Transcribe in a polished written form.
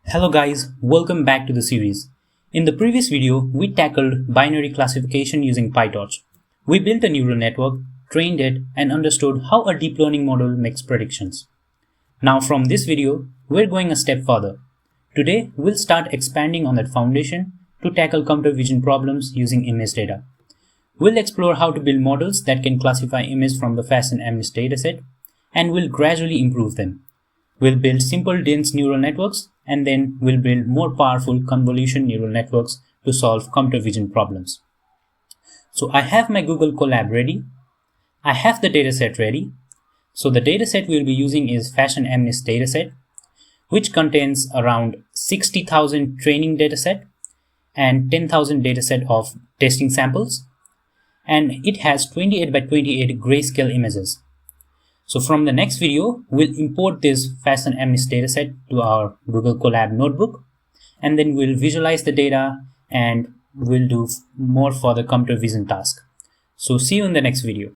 Hello guys, welcome back to the series. In the previous video, we tackled binary classification using PyTorch. We built a neural network, trained it, and understood how a deep learning model makes predictions. Now from this video, we're going a step further. Today, we'll start expanding on that foundation to tackle computer vision problems using image data. We'll explore how to build models that can classify images from the Fashion MNIST dataset, and we'll gradually improve them. We'll build simple dense neural networks, and then we'll build more powerful convolution neural networks to solve computer vision problems. So I have my Google Colab ready. I have the dataset ready. So the dataset we'll be using is Fashion MNIST dataset, which contains around 60,000 training dataset and 10,000 dataset of testing samples. And it has 28 by 28 grayscale images. So from the next video, we'll import this Fashion MNIST dataset to our Google Colab notebook, and then we'll visualize the data and we'll do more for the computer vision task. So see you in the next video.